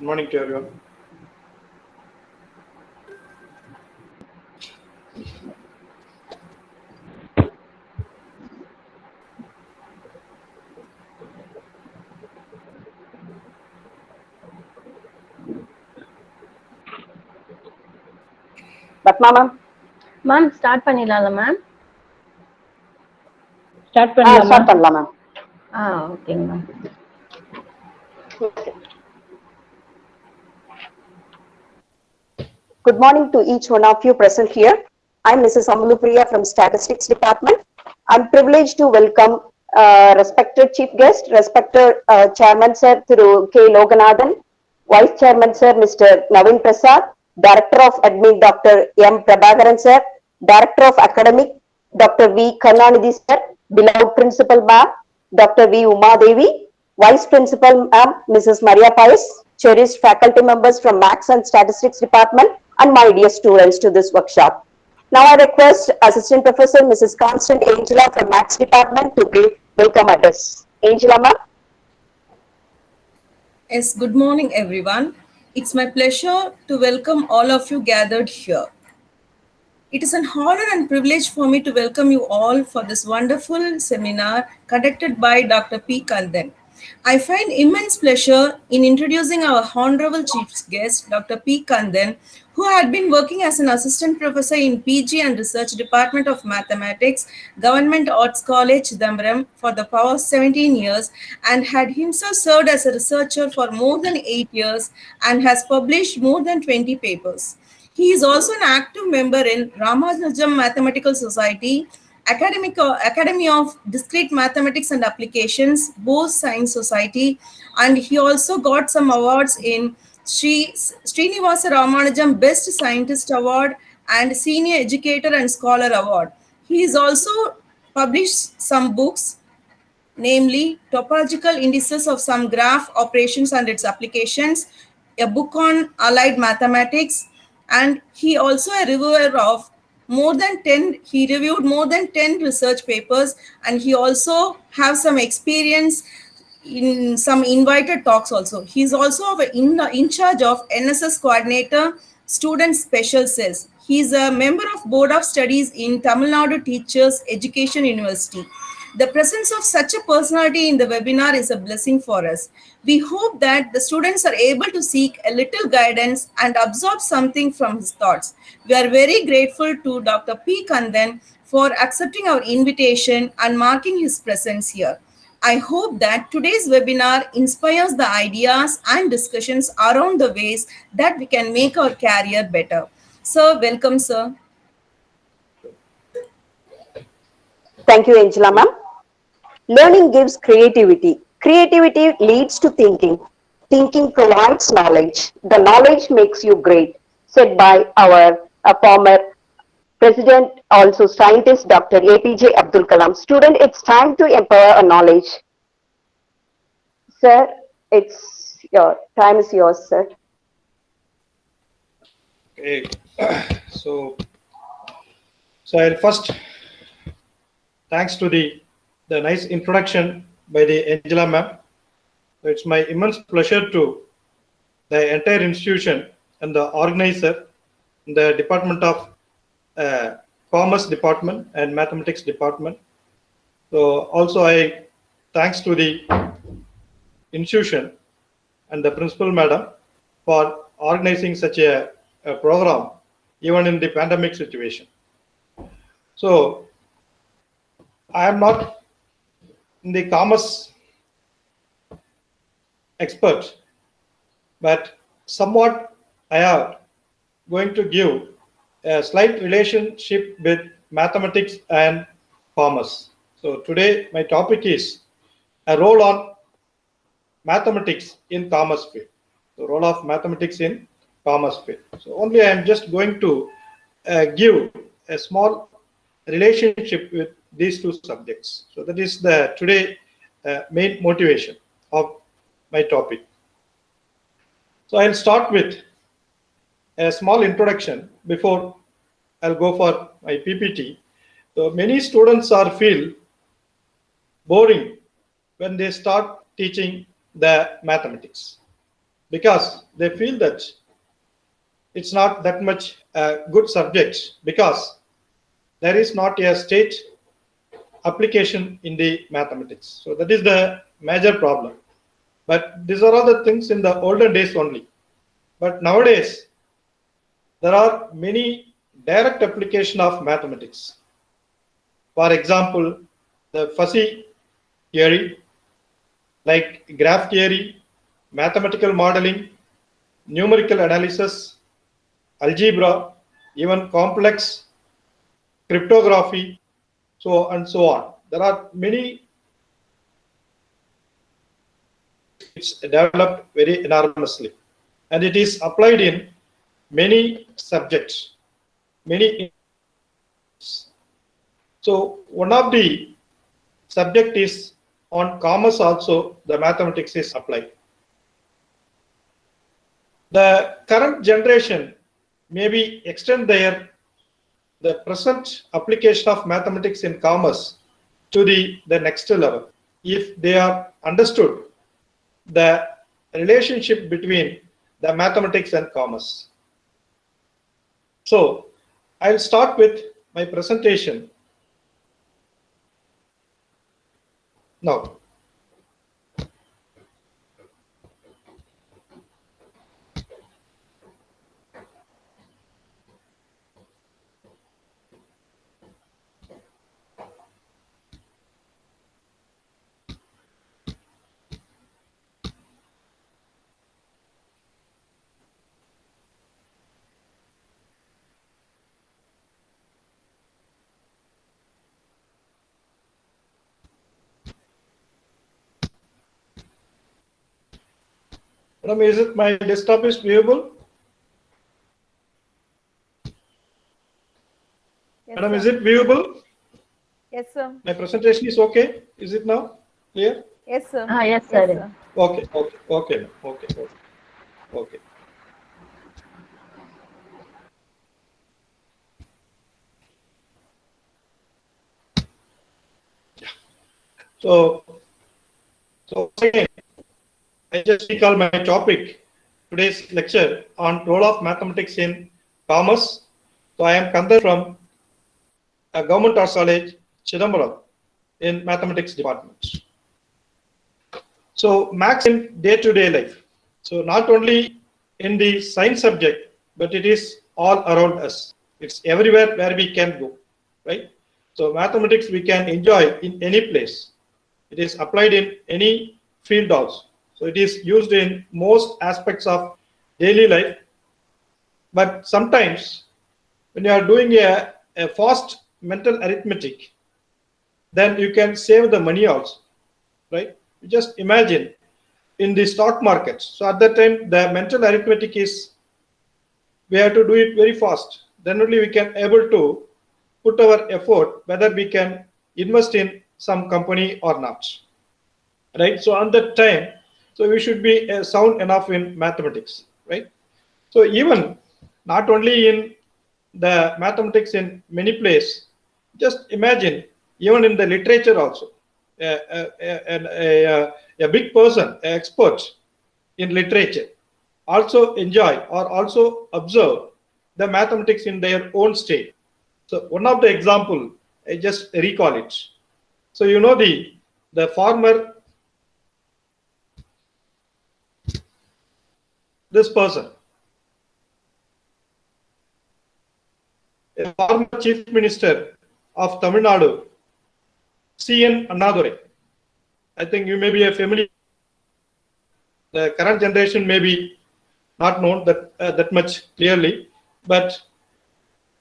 Good morning to everyone. Padma ma'am ma'am start பண்ணிடலாம்ல ma'am? Start பண்ணலாம் ma'am. ஓகேங்க ma'am. Good morning to each one of you present here. I'm Mrs. Amulupriya from Statistics Department. I'm privileged to welcome respected Chief Guest, respected Chairman Sir through K. Loganathan, Vice Chairman Sir Mr. Navin Prasad, Director of Admin Dr. M. Prabhakaran Sir, Director of Academic Dr. V. Karnanidhi Sir, beloved Principal Ma'am Dr. V. Uma Devi, Vice Principal Ma'am Mrs. Maria Pais, cherished faculty members from Maths and Statistics Department, and my dear students to this workshop. Now I request Assistant Professor Mrs. Constant Angela from Maths Department to give welcome address. Angela ma'am. Yes, good morning everyone. It's my pleasure to welcome all of you gathered here. It is an honor and privilege for me to welcome you all for this wonderful seminar conducted by Dr. P. Kandan. I find immense pleasure in introducing our honorable chief guest, Dr. P. Kandan, who had been working as an assistant professor in PG and Research Department of Mathematics, Government Arts College, Dambram, for the past 17 years and had himself served as a researcher for more than 8 years and has published more than 20 papers. He is also an active member in Ramanujam Mathematical Society, Academy of Discrete Mathematics and Applications, Bose Science Society, and he also got some awards in Srinivasa Ramanujam Best Scientist Award and Senior Educator and Scholar Award. He has also published some books, namely Topological Indices of Some Graph Operations and Its Applications, a book on Allied Mathematics, and he also a reviewer of he reviewed more than 10 research papers, and he also have some experience in some invited talks also. He's also in charge of NSS coordinator, student special cells. He's a member of Board of Studies in Tamil Nadu Teachers Education University. The presence of such a personality in the webinar is a blessing for us. We hope that the students are able to seek a little guidance and absorb something from his thoughts. We are very grateful to Dr. P. Kandan for accepting our invitation and marking his presence here. I hope that today's webinar inspires the ideas and discussions around the ways that we can make our career better. Sir, welcome, sir. Thank you, Angela ma'am. Learning gives creativity. Creativity leads to thinking. Thinking provides knowledge. The knowledge makes you great, said by our former President, also scientist, Dr. APJ Abdul Kalam. Student, it's time to empower a knowledge. Sir, your time is yours, sir. Okay, so I'll first thanks to the nice introduction by the Angela ma'am. It's my immense pleasure to the entire institution and the organizer, the Department of Commerce Department and Mathematics Department. So also thanks to the institution and the principal madam for organizing such a program even in the pandemic situation. So I am not in the commerce expert, but somewhat I am going to give a slight relationship with mathematics and commerce. So today my topic is a role on mathematics in commerce field. The role of mathematics in commerce field. So only I am just going to give a small relationship with these two subjects. So that is the today main motivation of my topic. So I'll start with a small introduction before I'll go for my PPT. So many students feel boring when they start teaching the mathematics. because they feel that it's not that much a good subject because there is not a state application in the mathematics. So that is the major problem. But these are all the things in the olden days only. But nowadays, there are many direct application of mathematics. For example, the fuzzy theory, like graph theory, mathematical modeling, numerical analysis, algebra, even complex cryptography, so and so on. There are many. It's developed very enormously, and it is applied in many subjects, many. So one of the subject is on commerce also, the mathematics is applied. The current generation maybe extend the present application of mathematics in commerce to the next level if they are understood the relationship between the mathematics and commerce. So I'll start with my presentation now. Madam, is it my desktop is viewable? Yes, Madam, sir. is it viewable? Yes, sir. My presentation is okay. Is it now clear? Yes, sir. Yes, sir. Okay, okay, okay, okay, okay, okay. So again, I just recall my topic, today's lecture on role of mathematics in commerce. So I am Kandar from Government Arts College, Chidambaram, in mathematics department. So maths in day-to-day life. So not only in the science subject, but it is all around us. It's everywhere where we can go, right? So mathematics we can enjoy in any place. It is applied in any field also. So it is used in most aspects of daily life. But sometimes when you are doing a fast mental arithmetic, then you can save the money also, right? You just imagine in the stock market. So at that time, the mental arithmetic is, we have to do it very fast. Then only we can able to put our effort whether we can invest in some company or not, right? So on that time, so we should be sound enough in mathematics, right? So even not only in the mathematics in many places, just imagine even in the literature also, a big person, an expert in literature, also enjoy or also observe the mathematics in their own state. So one of the example, I just recall it. So you know the farmer, this person, a former chief minister of Tamil Nadu, C.N. Annadurai. I think you may be familiar. The current generation may be not known that much clearly, but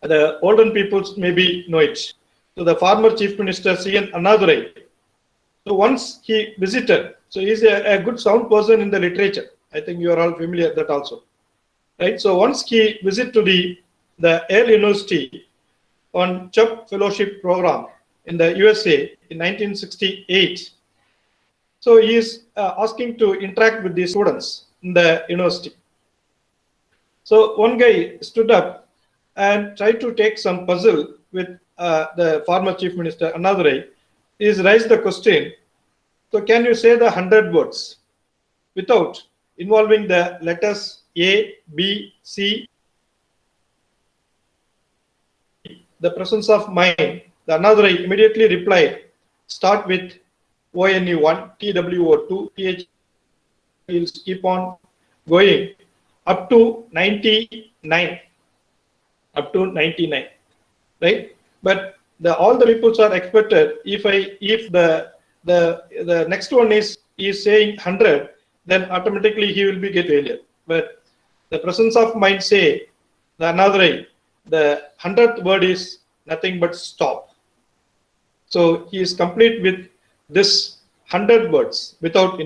the older peoples maybe know it. So the former chief minister C.N. Annadurai. So once he visited, so he's a good sound person in the literature. I think you are all familiar with that also, right? So once he visited to the Yale University on Chubb Fellowship Program in the USA in 1968. So he is asking to interact with the students in the university. So one guy stood up and tried to take some puzzle with the former chief minister, Annadurai. He's raised the question, so can you say the 100 words without involving the letters A, B, C, the presence of mind, the another immediately replied, start with ONE1, TWO2, TH, will keep on going up to 99, right? But all the peoples are expected. If the next one is saying 100, then automatically he will be get failure. But the presence of mind say the another, the 100th word is nothing but stop. So he is complete with this 100 words without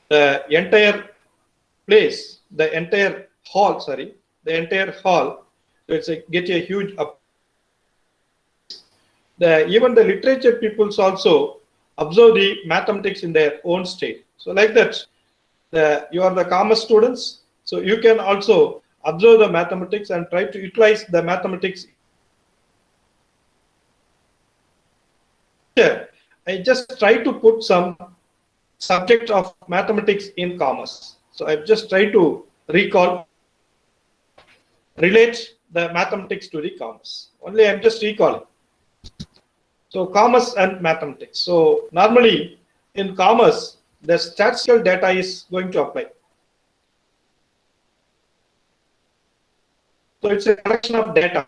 the entire place, the entire hall. So it's get a huge up. Even the literature peoples also observe the mathematics in their own state. So like that, you are the commerce students, so you can also observe the mathematics and try to utilize the mathematics. Here, I just try to put some subject of mathematics in commerce. So I've just tried to relate the mathematics to the commerce. Only I'm just recalling. So commerce and mathematics. So normally in commerce, the statistical data is going to apply. So it's a collection of data,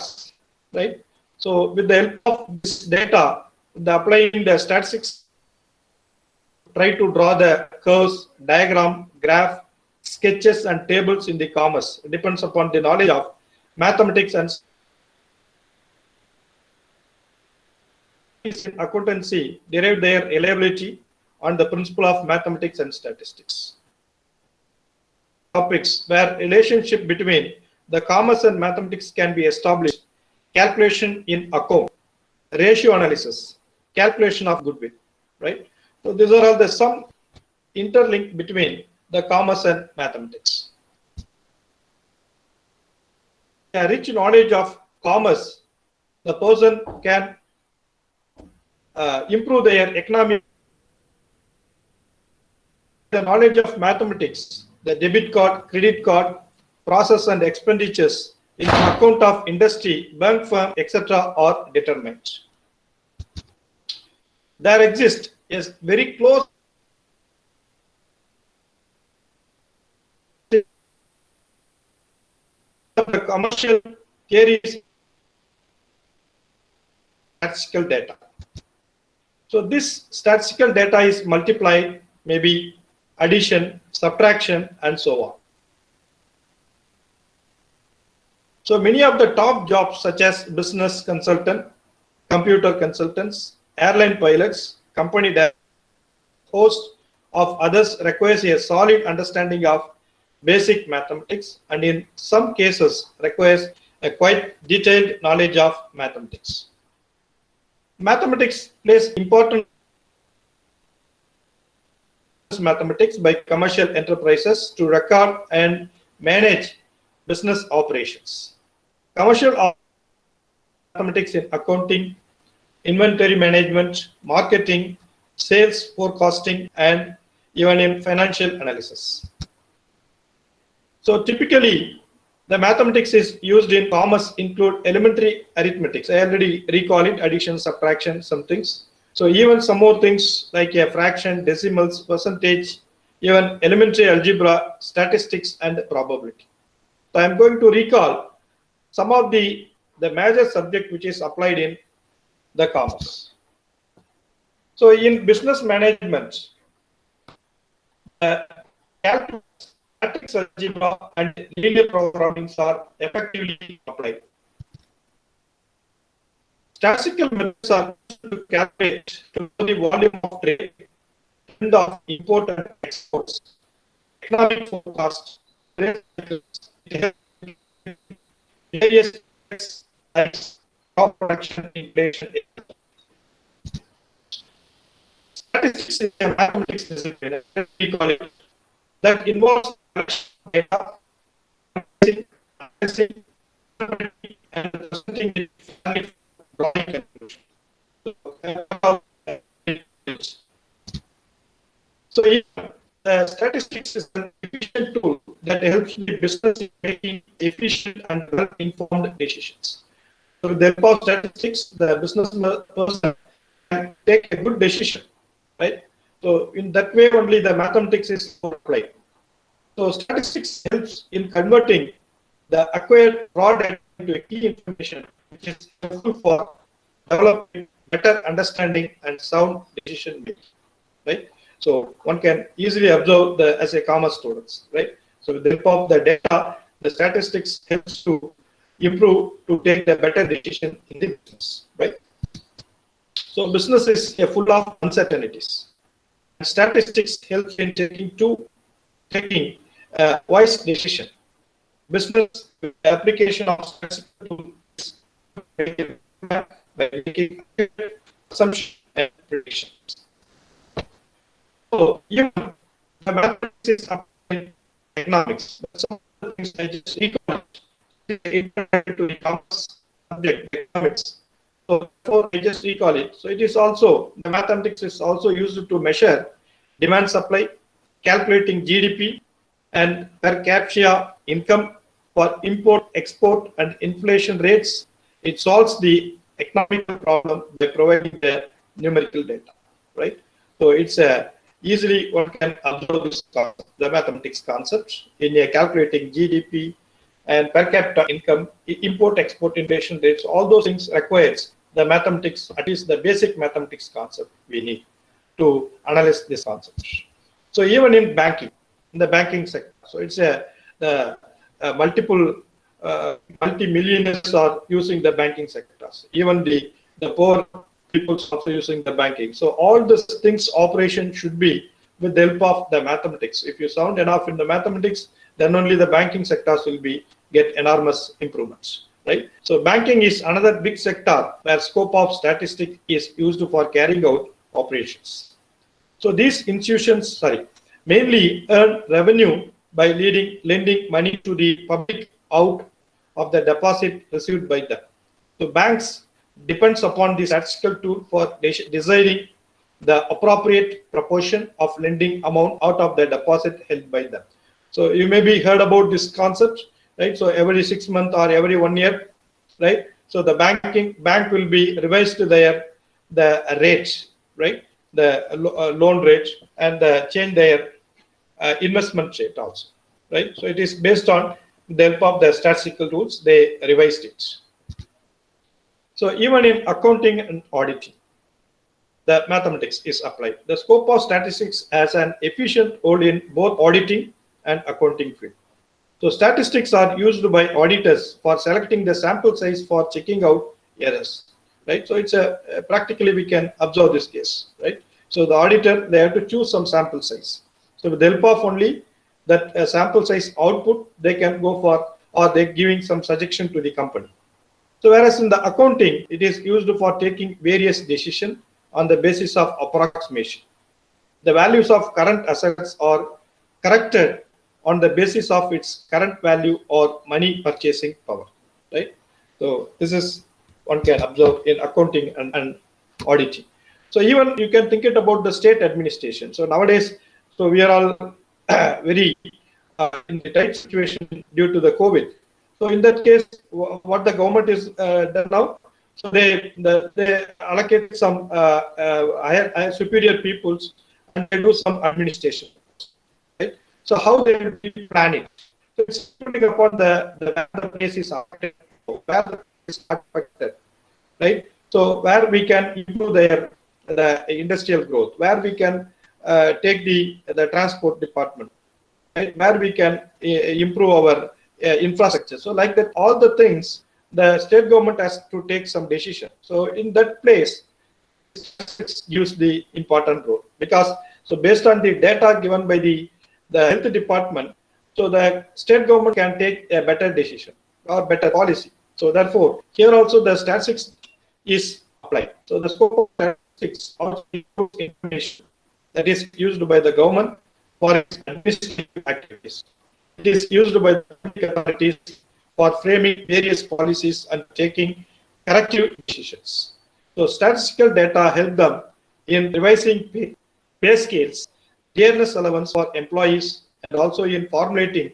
right? So with the help of this data, applying the statistics, try to draw the curves, diagram, graph, sketches and tables in the commerce. It depends upon the knowledge of mathematics and accountancy derive their reliability on the principle of mathematics and statistics. Topics where relationship between the commerce and mathematics can be established: calculation in account, ratio analysis, calculation of goodwill, right? So these are all the some interlink between the commerce and mathematics. A rich knowledge of commerce, the person can improve their economic. The knowledge of mathematics, the debit card, credit card, process and expenditures in account of industry, bank firm, etc. are determined. There exists a very close the commercial theories, statistical data. So this statistical data is multiplied, maybe addition, subtraction, and so on. So many of the top jobs such as business consultant, computer consultants, airline pilots, company directors, host of others requires a solid understanding of basic mathematics, and in some cases requires a quite detailed knowledge of mathematics. Mathematics plays important mathematics by commercial enterprises to record and manage business operations. Commercial mathematics in accounting, inventory management, marketing, sales forecasting, and even in financial analysis. So typically, the mathematics is used in commerce include elementary arithmetic. I already recall it: addition, subtraction, some things. So even some more things like a fraction, decimals, percentage, even elementary algebra, statistics, and probability. So I'm going to recall some of the major subject which is applied in the commerce. So in business management, calculus, matrix algebra, and linear programming are effectively applied. Statistical methods are used to calculate the volume of trade, trend of import and exports, economic forecast, various like crop production, inflation. Statistics is a mathematics discipline, we call it, that involves data, analyzing, and presenting the drawing conclusion. So statistics is an efficient tool that helps the business in making efficient and well-informed decisions. So with the help of statistics, the business person can take a good decision, right? So in that way only the mathematics is applied. So statistics helps in converting the acquired raw data into a key information, which is helpful for developing better understanding and sound decision making, right? So one can easily observe as a commerce students, right? So with the help of the data, the statistics helps to improve to take the better decision in the business, right? So business is full of uncertainties. And statistics helps in taking wise decision. Business with the application of statistical tools by making assumptions and predictions. So even the mathematics is applied in economics, but some of the things I just recall to the commerce subject economics. So therefore I just recall it. So it is also, the mathematics is also used to measure demand supply, calculating GDP and per capita income for import, export and inflation rates. It solves the economical problem by providing the numerical data, right? So it's easily one can observe this concept, the mathematics concepts in calculating GDP and per capita income, import, export, inflation rates. All those things requires the mathematics, at least the basic mathematics concept we need to analyze this concept. So even in banking, in the banking sector, so it's multiple multi-millionaires are using the banking sectors. Even the poor people also using the banking. So all these things operation should be with the help of the mathematics. If you sound enough in the mathematics, then only the banking sectors will get enormous improvements, right? So banking is another big sector where scope of statistics is used for carrying out operations. So these institutions, mainly earn revenue by lending money to the public out of the deposit received by them. So banks depends upon the statistical tool for deciding the appropriate proportion of lending amount out of the deposit held by them. So you may be heard about this concept, right? So every 6 months or every 1 year, right? So the bank will be revised to the rates, right? The loan rates and change their investment rate also, right? So it is based on the help of the statistical tools, they revised it. So even in accounting and auditing, the mathematics is applied. The scope of statistics has an efficient role in both auditing and accounting field. So statistics are used by auditors for selecting the sample size for checking out errors, right? So it's practically we can observe this case, right? So the auditor, they have to choose some sample size. So with the help of only that sample size output, they can go for, or they're giving some suggestion to the company. So whereas in the accounting, it is used for taking various decisions on the basis of approximation. The values of current assets are corrected on the basis of its current value or money purchasing power, right? So this is one can observe in accounting and auditing. So even you can think it about the state administration. So nowadays, so we are all very in the tight situation due to the COVID. So in that case, what the government is done now, so they allocate some higher superior peoples and they do some administration, right? So how they will be planning. So it's depending upon where the place is affected, where the place is affected, right? So where we can improve the industrial growth, where we can take the transport department, right? Where we can improve our infrastructure. So like that, all the things the state government has to take some decision. So in that place, it gives the important role because so based on the data given by the health department, so the state government can take a better decision or better policy. So therefore, here also the statistics is applied. So the scope of statistics also includes information that is used by the government for its administrative activities. It is used by the public authorities for framing various policies and taking corrective decisions. So statistical data help them in revising pay scales dearness allowance for employees, and also in formulating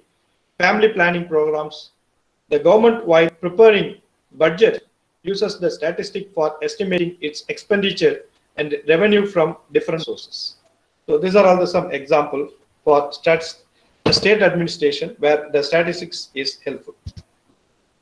family planning programs. The government, while preparing budget, uses the statistic for estimating its expenditure and revenue from different sources. So these are all some examples for the state administration where the statistics is helpful,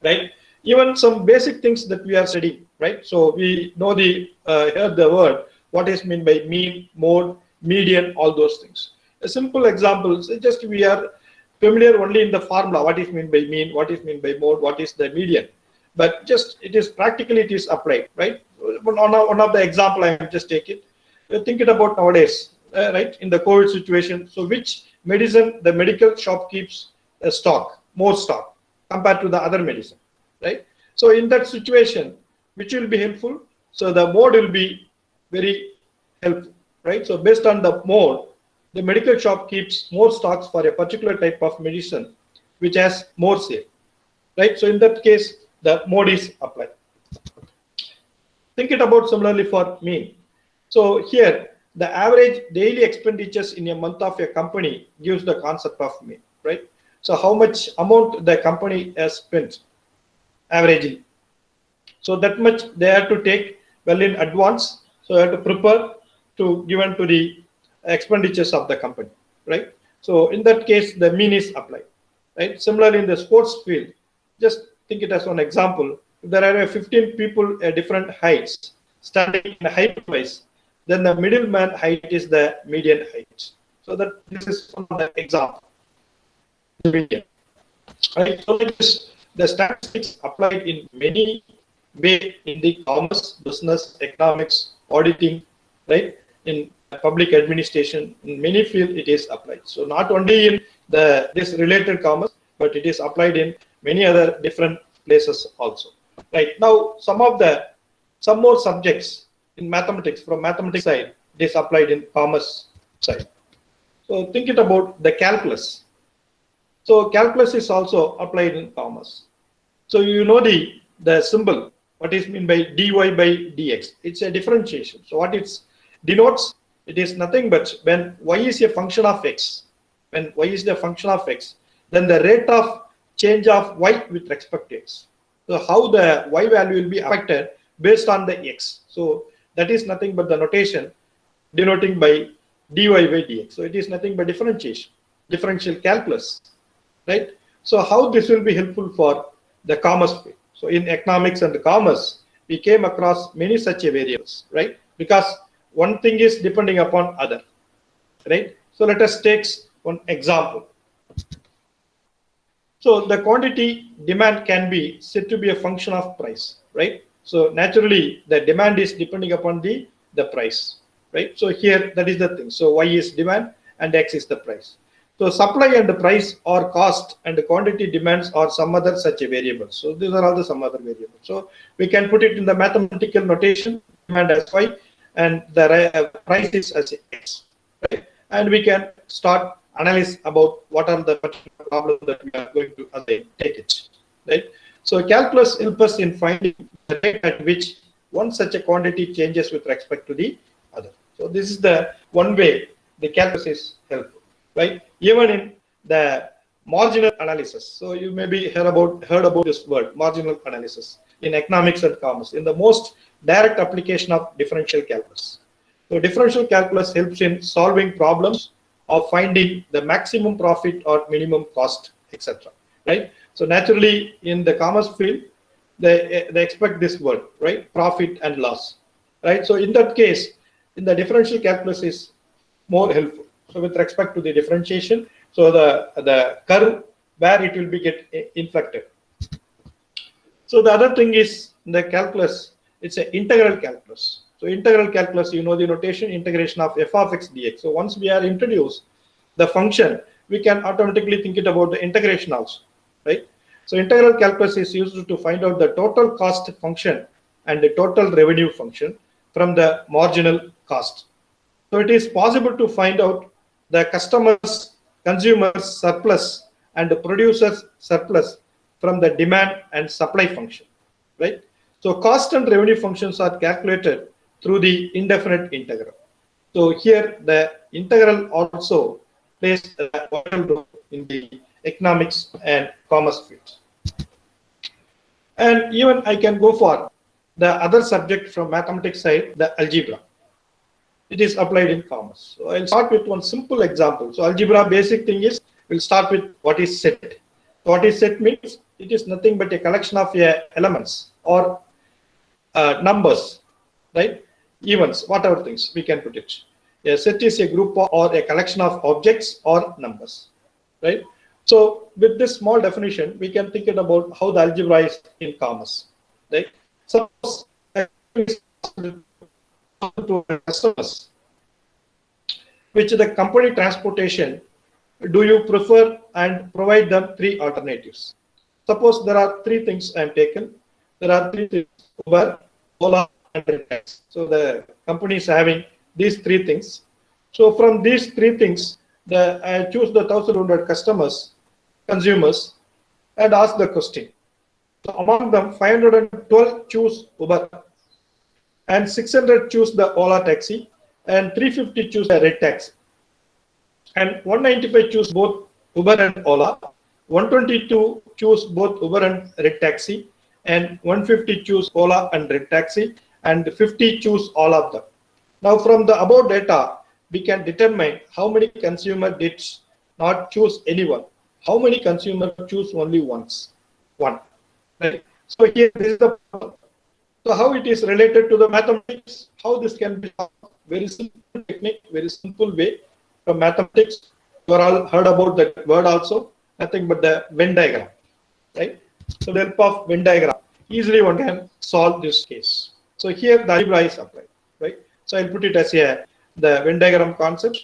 right? Even some basic things that we are studying, right? So we know heard the word, what is meant by mean, mode, median, all those things. A simple example, so just we are familiar only in the formula, what is meant by mean, what is meant by mode, what is the median. But just it is practically it is applied, right? One of the example I am just taking. Think it about nowadays, right? In the COVID situation, so which medicine the medical shop keeps more stock compared to the other medicine, right? So in that situation, which will be helpful? So the mode will be very helpful, right? So based on the mode, the medical shop keeps more stocks for a particular type of medicine, which has more sale, right? So in that case, the mode is applied. Think it about similarly for mean. So here, the average daily expenditures in a month of a company gives the concept of mean, right? So how much amount the company has spent averagely. So that much they have to take well in advance. So they have to prepare to given to the expenditures of the company, right? So in that case, the mean is applied, right? Similarly, in the sports field, just think it as one example. If there are 15 people at different heights standing in height wise, then the middleman height is the median height. So that this is one of the example. Median. Right? So it is the statistics applied in many ways in the commerce, business, economics, auditing, right? In public administration, in many fields it is applied. So not only in this related commerce, but it is applied in many other different places also. Right now, some more subjects in mathematics, from mathematics side, it is applied in commerce side. So think it about the calculus. So calculus is also applied in commerce. So you know the symbol, what is meant by dy by dx. It's a differentiation. So what it denotes, it is nothing but when y is a function of x, when y is the function of x, then the rate of change of y with respect to x. So how the y value will be affected based on the x. So that is nothing but the notation denoting by dy by dx. So it is nothing but differentiation, differential calculus, right? So how this will be helpful for the commerce field. So in economics and commerce, we came across many such variables, right? Because one thing is depending upon other, right? So let us take one example. So the quantity demand can be said to be a function of price, right? So naturally, the demand is depending upon the price, right? So here, that is the thing. So y is demand and x is the price. So supply and the price or cost and the quantity demands or some other such a variable. So these are all the some other variables. So we can put it in the mathematical notation, demand as y and the price is as x, right? And we can start analyze about what are the particular problems that we are going to take it, right? So calculus helps us in finding the rate at which one such a quantity changes with respect to the other. So this is the one way the calculus is helpful, right? Even in the marginal analysis. So you maybe heard about this word, marginal analysis, in economics and commerce, in the most direct application of differential calculus. So differential calculus helps in solving problems of finding the maximum profit or minimum cost, etc. Right? So naturally, in the commerce field, they expect this word, right? Profit and loss, right? So in that case, in the differential calculus is more helpful. So with respect to the differentiation, so the curve where it will be get inflected. So the other thing is the calculus, it's an integral calculus. So integral calculus, you know the notation, integration of f of x dx. So once we are introduced the function, we can automatically think it about the integration also, right? So integral calculus is used to find out the total cost function and the total revenue function from the marginal cost. So it is possible to find out the consumer's surplus and the producer's surplus from the demand and supply function, right? So cost and revenue functions are calculated through the indefinite integral. So here the integral also plays a vital role in the economics and commerce field. And even I can go for the other subject from mathematics side, the algebra. It is applied in commerce. So I'll start with one simple example. So algebra basic thing is, we'll start with what is set. What is set means it is nothing but a collection of elements or numbers, right? Events, whatever things we can put it. A set is a group or a collection of objects or numbers, right? So with this small definition, we can think about how the algebra is in commerce, right? Suppose to customers, which the company transportation, do you prefer, and provide them three alternatives. Suppose there are three things I am taken. There are three things: Uber, Ola, and taxi. So the company is having these three things. So from these three things, I choose the 1,200 consumers, and ask the question. So among them, 512 choose Uber, and 600 choose the Ola taxi, and 350 choose the red taxi, and 195 choose both Uber and Ola, 122 choose both Uber and red taxi, and 150 choose Ola and red taxi, and 50 choose all of them. Now from the above data, we can determine how many consumers did not choose anyone, how many consumers choose only one. Right? So here is the problem. So how it is related to the mathematics, how this can be done? Very simple technique, very simple way from mathematics. You are all heard about that word also, nothing but the Venn diagram, right? So the help of Venn diagram, easily one can solve this case. So here the algebra is applied, right? So I'll put it as the Venn diagram concept,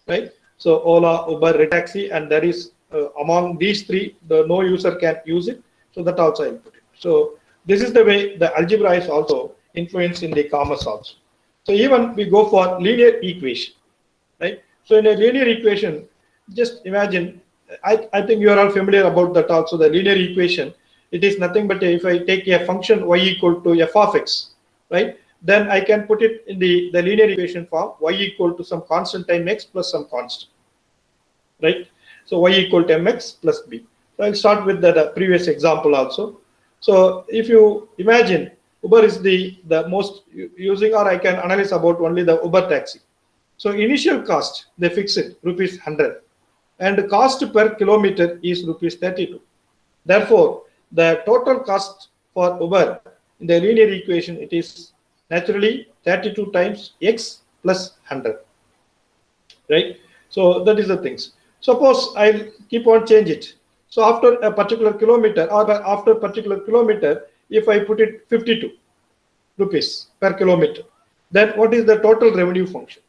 right? So Ola, Uber, red taxi, and there is among these three, no user can use it. So that also I'll put it. So this is the way the algebra is also influenced in the commerce also. So even we go for linear equation, right? So in a linear equation, just imagine, I think you are all familiar about that also, the linear equation. It is nothing but if I take a function y equal to f of x, right? Then I can put it in the linear equation form, y equal to some constant time x plus some constant, right? So y equal to mx plus b. So I'll start with the previous example also. So if you imagine Uber is the most using, or I can analyze about only the Uber taxi. So initial cost, they fix it, rupees 100. And the cost per kilometer is rupees 32. Therefore, the total cost for Uber in the linear equation, it is naturally 32 times x plus 100, right? So that is the things. Suppose I'll keep on change it. So after a particular kilometer, or after a particular kilometer, if I put it 52 rupees per kilometer, then what is the total revenue function?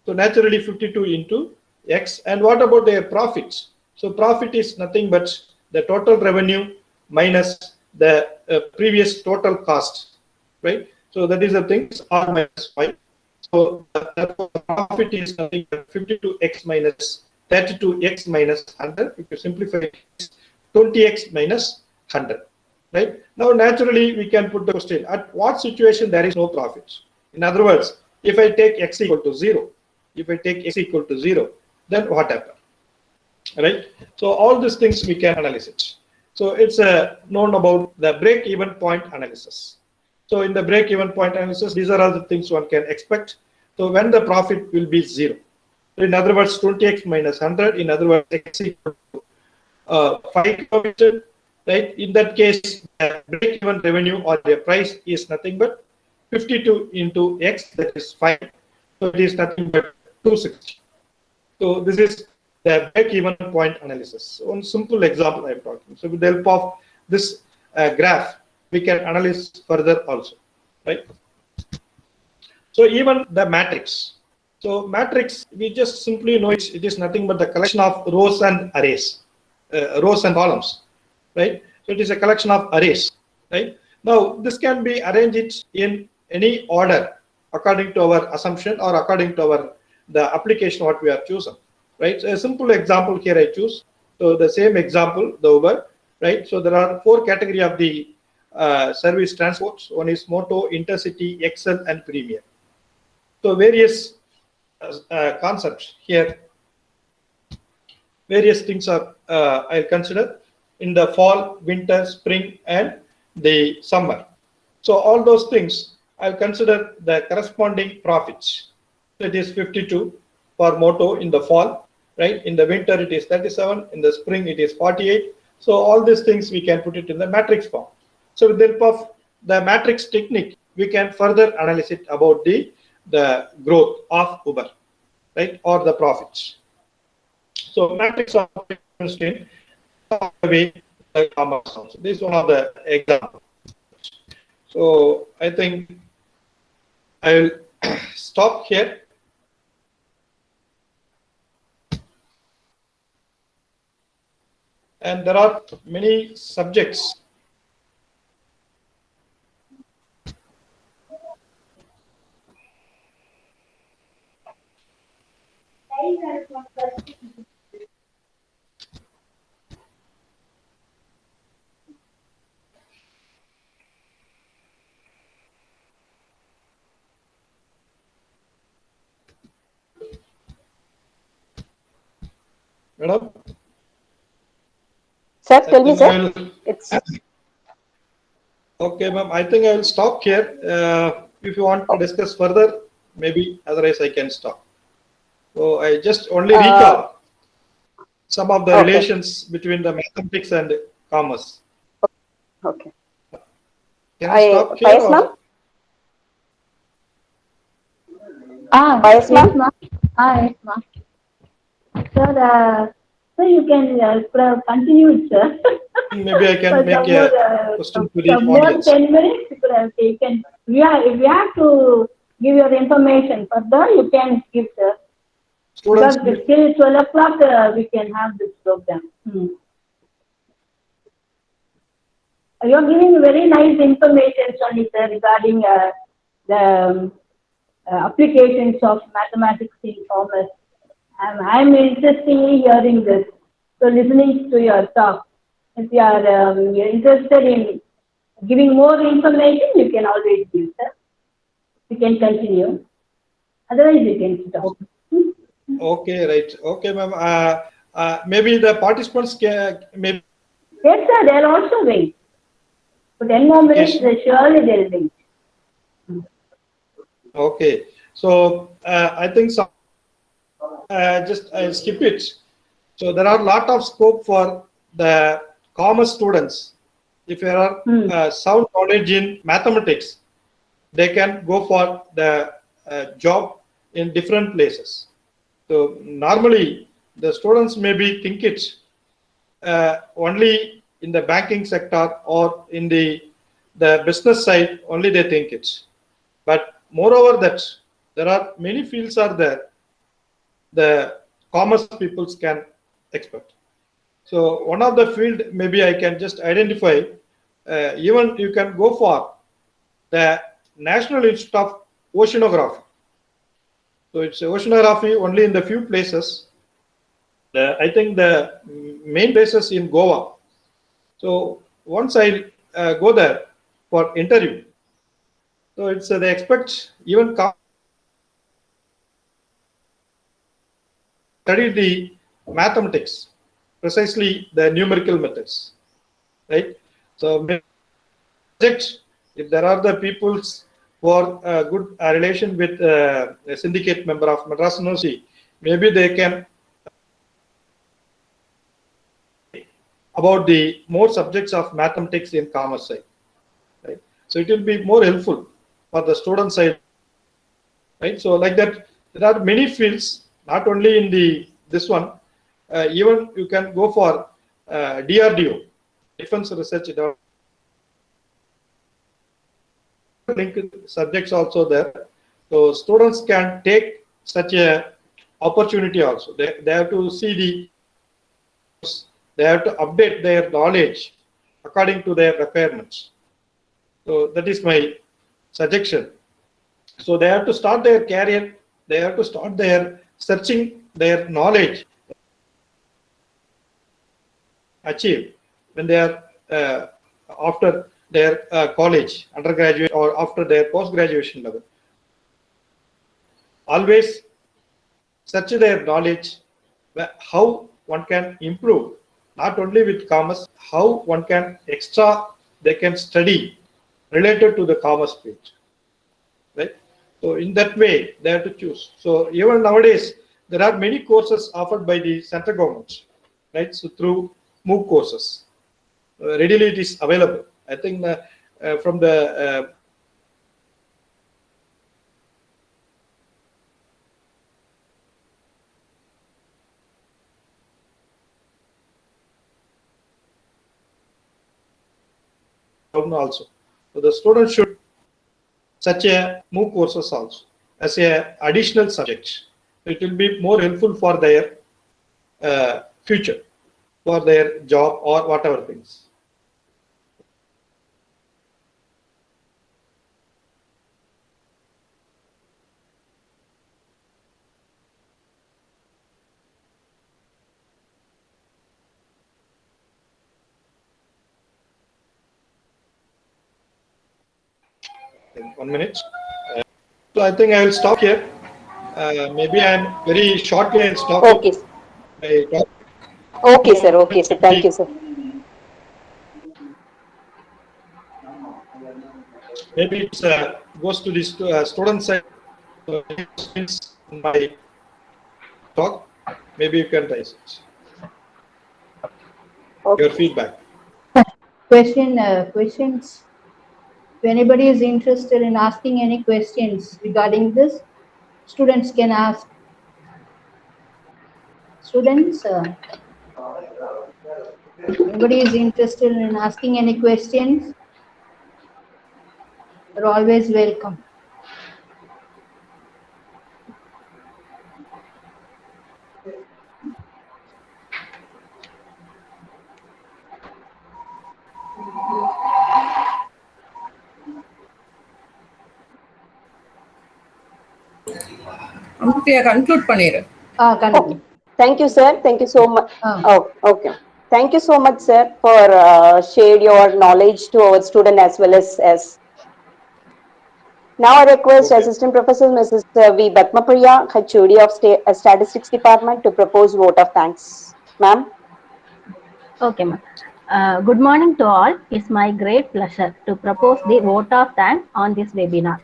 So naturally 52 into x. And what about their profits? So profit is nothing but the total revenue minus the previous total cost, right? So that is the things, r minus 5. So the profit is nothing but 52x minus 32x minus 100. If you simplify it, 20x minus 100, right? Now naturally we can put the question, at what situation there is no profit? In other words, if I take x equal to 0, then what happens, right? So all these things we can analyze it. So it's known about the break-even point analysis. So in the break-even point analysis, these are all the things one can expect. So when the profit will be 0. In other words, 20x minus 100. In other words, x equal to 5 kilometers, right? In that case, the break-even revenue or the price is nothing but 52 into x, that is 5. So it is nothing but 260. So this is the break-even point analysis. One simple example I am talking. So with the help of this graph, we can analyze further also, right? So even the matrix. So matrix, we just simply know it is nothing but the collection of rows and arrays, rows and columns, right? So it is a collection of arrays, right? Now this can be arranged in any order according to our assumption or according to the application what we have chosen, right? So a simple example here I choose. So the same example, the Uber, right? So there are 4 categories of the service transports. One is Moto, Intercity, XL, and Premium. So various concepts here. Various things are I'll consider in the fall, winter, spring, and the summer. So all those things I'll consider the corresponding profits. So it is 52 for moto in the fall, right? In the winter it is 37, in the spring it is 48. So all these things we can put it in the matrix form. So with the help of the matrix technique, we can further analyze it about the growth of Uber, right, or the profits. So matrix of in way commerce also. This is one of the examples. So I think I will stop here. And there are many subjects. Madam? Sir, tell me, sir. It's okay, ma'am. I think I will stop here. If you want to discuss further, maybe otherwise I can stop. So I just only recall some of the relations between the mathematics and commerce. okay. Can I stop here? Faiz, ma'am? Yes, ma'am? ma'am. Yes, ma'am. Sir, you can continue it, sir. Maybe I can make a question to the some more audience. 10 minutes you could have taken. If you have to give your information further, you can give, sir. Students, Because till 12 o'clock, we can have this program. You are giving very nice information, Sonny, sir, regarding the applications of mathematics in commerce. I'm interestingly hearing this. So listening to your talk, if you are interested in giving more information, you can always give, sir. You can continue. Otherwise, you can stop. okay, right. Okay, ma'am. Maybe the participants can maybe. Yes, sir, they are also wait. For 10 more minutes, surely they will wait. Okay. So I think some just I'll skip it. So there are a lot of scope for the commerce students. If you are sound knowledge in mathematics, they can go for the job in different places. So normally the students maybe think it's only in the banking sector or in the business side only they think it's. But moreover that there are many fields are there the commerce peoples can expect. So one of the field maybe I can just identify, even you can go for the National Institute of Oceanography. So it's oceanography only in the few places. I think the main places in Goa. So once I go there for interview, so it's they expect even study the mathematics, precisely the numerical methods, right? So if there are the peoples who are good relation with a syndicate member of Madras University, maybe they can about the more subjects of mathematics in commerce side, right? So it will be more helpful for the student side, right? So like that, there are many fields, not only in this one, even you can go for DRDO, Defense Research linked subjects also there. So students can take such a opportunity also. They have to see they have to update their knowledge according to their requirements. So that is my suggestion. So they have to start their career, they have to start their searching their knowledge achieve when they are after their college, undergraduate, or after their post-graduation level. Always search their knowledge, how one can improve, not only with commerce, how one can they can study related to the commerce field, right? So in that way, they have to choose. So even nowadays, there are many courses offered by the central government, right? So through MOOC courses, readily it is available. I think from the also. So the students should such a MOOC courses also as a additional subject. It will be more helpful for their future, for their job or whatever things. In 1 minute. So I think I will stop here. Maybe I'm very shortly I'll stop. Okay. Okay, sir. Okay, sir. Thank you, sir. Maybe it goes to the student side. So in my talk, maybe you can raise it. Okay. Your feedback. Questions. If anybody is interested in asking any questions regarding this, students can ask. Students, anybody is interested in asking any questions, you're always welcome. Conclude பண்ணிரு. Okay. Thank you, sir. Thank you so much. Oh, okay. Thank you so much, sir, for shared your knowledge to our student as well as. Now I request Assistant Professor Mrs. V. Batmapriya, HOD of Statistics Department, to propose vote of thanks. Ma'am. Okay, ma'am. Good morning to all. It's my great pleasure to propose the vote of thanks on this webinar.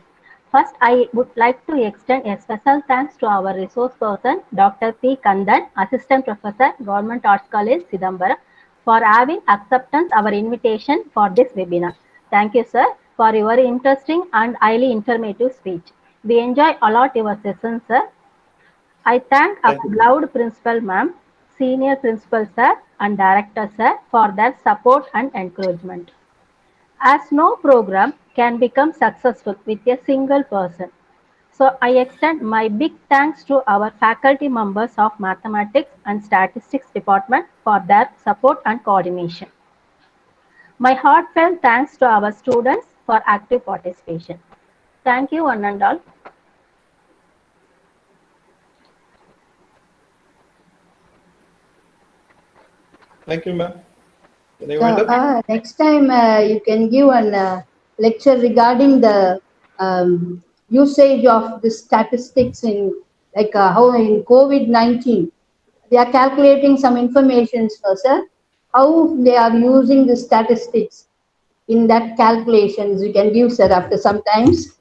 First, I would like to extend a special thanks to our resource person, Dr. P. Kandan, Assistant Professor, Government Arts College, Sidambaram, for having acceptance our invitation for this webinar. Thank you, sir, for your interesting and highly informative speech. We enjoy a lot your session, sir. I thank our beloved Principal Ma'am, Senior Principal Sir, and Director Sir for their support and encouragement. As no program can become successful with a single person. So I extend my big thanks to our faculty members of Mathematics and Statistics Department for their support and coordination. My heartfelt thanks to our students for active participation. Thank you, one and all. Thank you, ma'am. Next time you can give a lecture regarding the usage of the statistics in how in COVID-19 they are calculating some information, sir. How they are using the statistics in that calculations you can give, sir, after some times.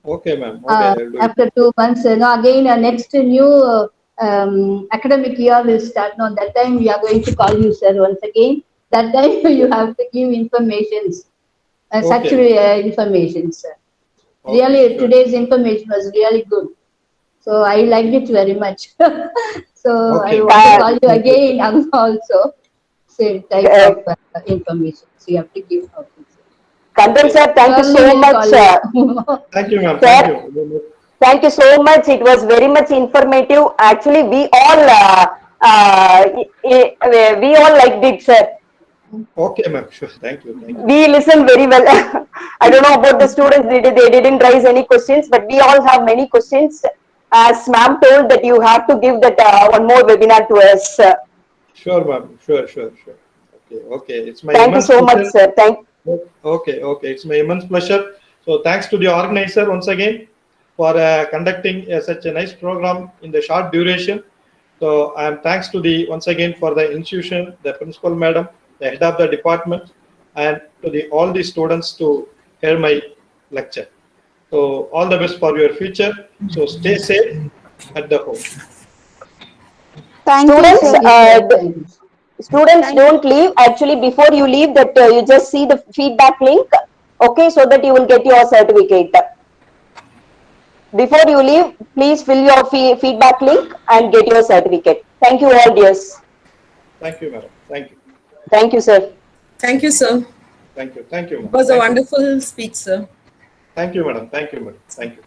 Okay, ma'am. Okay, after 2 months, again next new academic year will start. No, that time we are going to call you, sir, once again. That time you have to give information, such information, sir. Okay, really, sure. Today's information was really good. So I liked it very much. So I want to call you again also. Same type of information. So you have to give. Kandan sir, thank you so much. Thank you, ma'am. Thank you. Thank you so much. It was very much informative. Actually, we all liked it, sir. Okay, ma'am. Sure. Thank you. Thank you. We listened very well. I don't know about the students. They didn't raise any questions, but we all have many questions. As ma'am told that you have to give that one more webinar to us. Sure, ma'am. Sure. Okay. It's my thank you so much, sir. Okay. It's my immense pleasure. So thanks to the organizer once again. for conducting such a nice program in the short duration. So I am thanks to the once again for the institution, the principal madam, the head of the department, and to the all the students to hear my lecture. So all the best for your future. So stay safe at the home. Thank you, Students, sir. students don't leave. Actually, before you leave, that you just see the feedback link, okay, so that you will get your certificate. Before you leave, please fill your feedback link and get your certificate. Thank you all, dears. Thank you, madam. Thank you. Thank you, sir. Thank you, sir. Thank you. Thank you, It madam. was a Thank you. wonderful speech, sir. Thank you, madam. Thank you, madam. Thank you.